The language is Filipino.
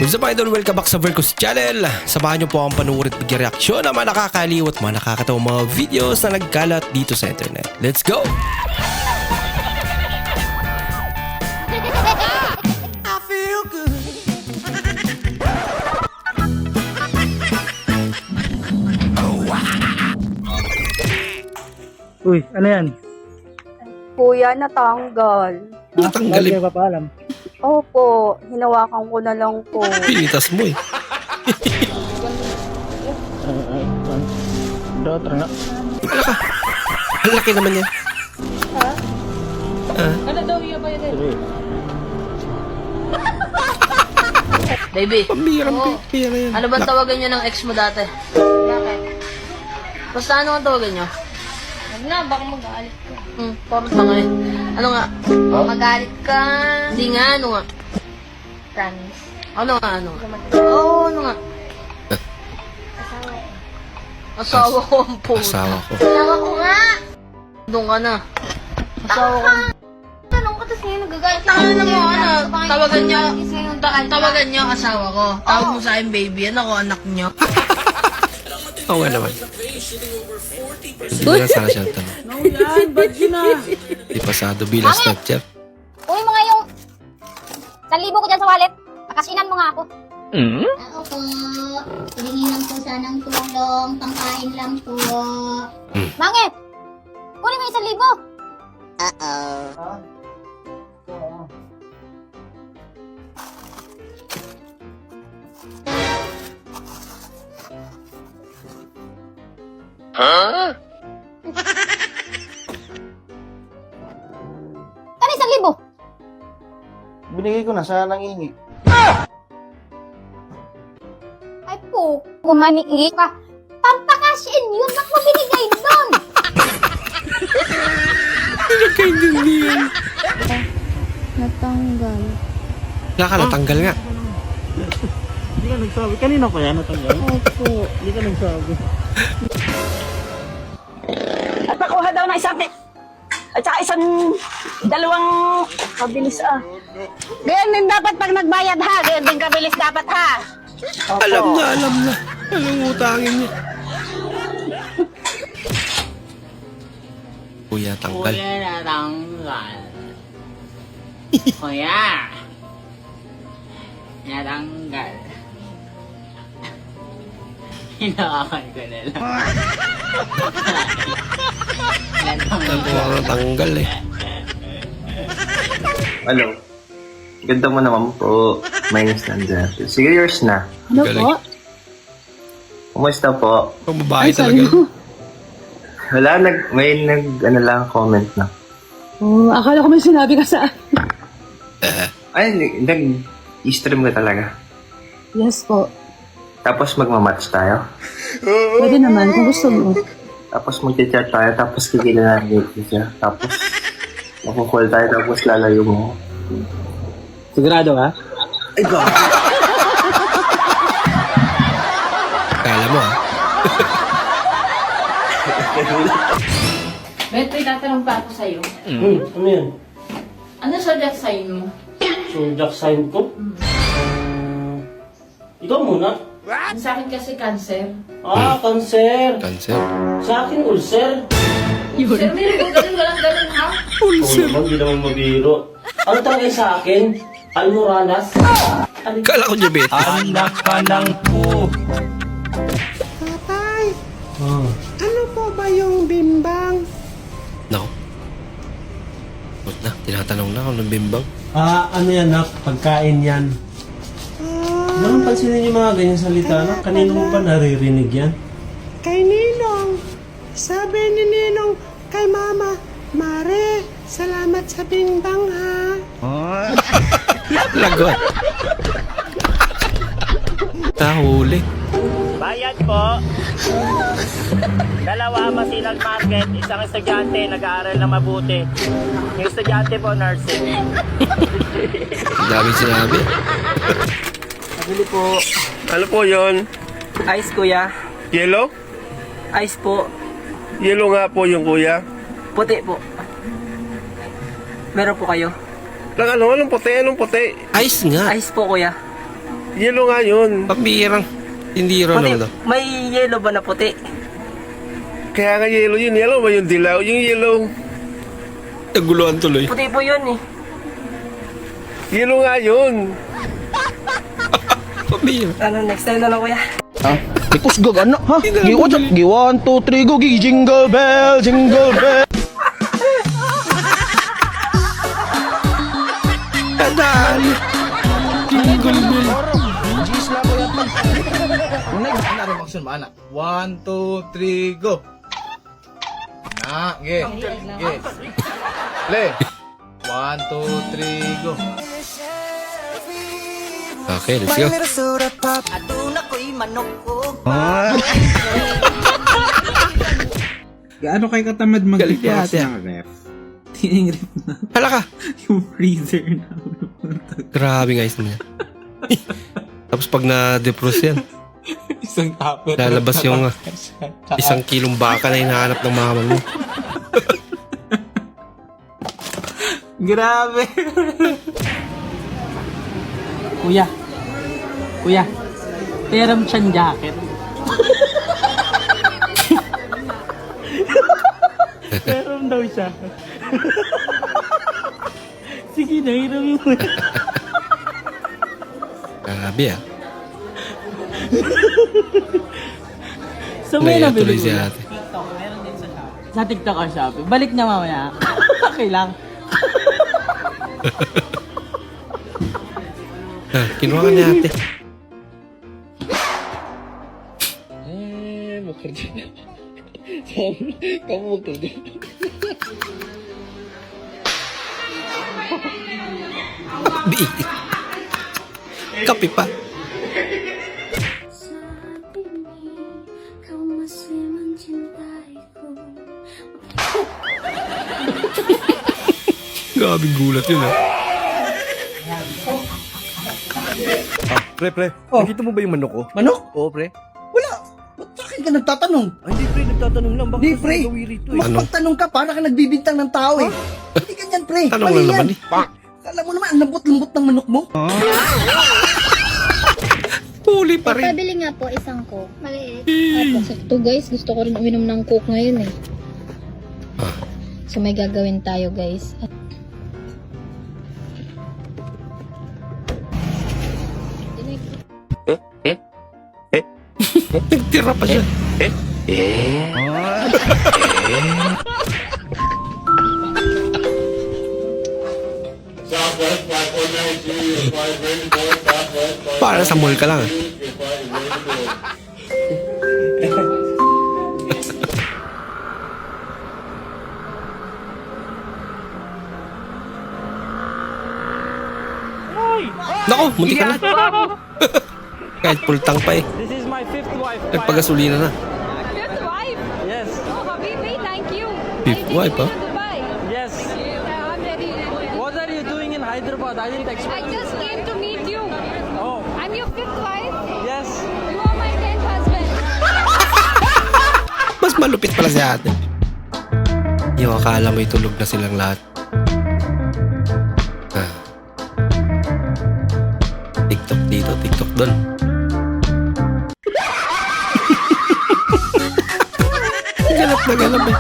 What's up idol? Welcome back sa Vercos Channel. Samahan niyo po akong panuorin at bigyan-reaksyon ng mga nakakaliw at mga nakakatawang mga videos na nagkalat dito sa internet. Let's go! I feel good. Uy, ano yan? Kuya, natanggal. Natanggal Bakit eh. kayo papaalam? Opo, hinawakan ko na lang po. Pilitas mo eh. Daughter na. Ang laki naman yan. Baby, Pambirang pira yan. ano bang tawagan nyo ng ex mo dati? Bakit? Basta ano ang tawagan nyo? Huwag na, baka magalit ka. Parang tanga eh. Ano nga? Magalit ka. Hindi nga, ano nga? Promise. Ano nga, ano nga? Oo, ano nga? Asawa ko ang puta. Asawa ko. Asawa ko nga. Doon ka na. Asawa ko. Tanong ko, tapos ngayon nagagalit ka. Ano mo, ano? Tawagan nyo. Tawagan niya. nyo ang asawa ko. Tawag mo sa akin, baby. Yan ako, anak nyo. Oo nga naman. Siguro sana siya tanong. Di pasado bilang Snapchat. Uy mo nga yung 1,000 ko dyan sa wallet. Pakasinan mo nga ako. Ako po, hihingi po sanang tulong, pangkain lang po. Mangit! Kunin mo 1,000. Ano 1,000? Binigay ko na sa nangingi. Ay po, kumanihi ka. Pampakasin yun, bak mo binigay doon. Natanggal. Wala ka natanggal nga. Hindi ka nagsabi. Kanina pa yan natanggal? Opo. Hindi ka nagsabi. At pakuha daw na isang at saka isang dalawang kabilis Ganyan din dapat pag nagbayad ha. Ganyan din kabilis dapat ha. Alam na. Anong utangin niya? Kuya, tanggal. natanggal. Kuya. Natanggal. Hinawakan ko na lang. Natanggal eh. Hello. Ganda mo naman po. Minus nandiyan. Sige, yours na. Ano po? Kumusta po? Ang babae talaga. Wala, may lang, comment na. Oh, akala ko may sinabi ka sa... Ay, nag-stream ka talaga. Yes po. Tapos magmamatch tayo. Pwede naman kung gusto mo. Tapos mag-chat tayo. Tapos kikilan natin siya. Tapos makukul tayo. Tapos lalayo mo. Sigurado ka? Ay, God! Kala mo ha? Beto, itatanong pa ako sa'yo. Ano yan? Ano zodiac sign mo? Zodiac sign ko? Ikaw muna. Sa akin kasi cancer. Cancer. Cancer. Sa akin, ulcer. Sir, meron ko ganun, walang ha? Ulcer. Hindi naman mabiro. Ano talaga yung sa akin? Almoranas. Kala ko niya bet. Anak ka ng po. Tatay, Ah. ano po ba yung bimbang? Nako. Huwag na, tinatanong na ako ng bimbang. Ano yan, nak? Pagkain yan. Naman pansinin yung mga ganyan salita, nak? Kanino mo pa naririnig yan? Kay Ninong. Sabi ni Ninong kay Mama, Mare, salamat sa bimbang ha. Lagot. Nahuli. Bayad po. Dalawa, Masinag Market. Isang estudyante, nag-aaral na mabuti. Yung estudyante po, nursing. Daming sinabi. Pabili po. Ano po yon? Ice kuya. Yellow? Ice po. Yellow nga po yung kuya. Puti po. Meron po kayo? Anong puti? Anong puti? Ice nga. Ice po kuya. Yellow nga yun. Pambihirang tindiro naman to. May yellow ba na puti? Kaya nga yellow yun. Yellow ba yung dilaw? Yung yellow. Naguluhan tuloy. Puti po yun eh. Yellow nga yun. Pambihirang. Ano, next time na lang kuya. Ipusgag anak ha. Gi 1, 2, 3, go. Gi jingle bell, jingle bell. Kadali. Jingle bell. Mana? 1, 2, 3, go. Nah, ge. Le. 1, 2, 3, go. Okay, let's go. Gaano kayo katamad Galing mag-defrost yata. ng ref? Tining-ref na Hala ka. yung freezer na. Grabe guys naman yan. Tapos pag na-defrost yan, Isang tupper. lalabas yung 1 kilong baka na hinahanap ng mama mo. Grabe. Kuya. Kuya. Peram siyang jacket. Peram daw siya. Sige na, hiram mo. Grabe ah. So may Naya nabili tuloy mo si na. ate. Sa TikTok or Shopee. Balik na mamaya. Okay lang. Kinuha ka ni ate. Biit. Kape pa. Grabe gulat yun ah. Pre, nakita mo ba yung manok ko? Manok? Oo, pre. Wala. Ba't sa akin ka nagtatanong? Ay, hindi, pre. Nagtatanong lang. Bakit pre. Rito, eh? Ano? Magtanong ka, para ka nagbibintang ng tao, eh. Hindi ganyan, pre. Tanong Mali lang yan. naman eh. Kala mo naman, ang lambot-lambot ng manok mo. Huli pa rin. Pabili nga po isang coke. Maliit. Ito guys, gusto ko rin uminom ng coke ngayon eh. So may gagawin tayo guys. Nagtira pa siya. Para sa mall ka lang ah. Nako, munti ka na. Kahit pultang pa eh. This is my 5th wife. Nagpagasolina na. Fifth wife? Yes. Oh, Habibi, thank you. Fifth wife ah. Dubai. Yes. I'm ready. What are you doing in Hyderabad? I didn't I expect you. just came to meet you. Oh, I'm your 5th wife. yes. You are my 10th husband. Mas malupit pala si ate. Yung akala mo'y tulog na silang lahat. Ah. TikTok dito, TikTok doon. Galap na galap eh.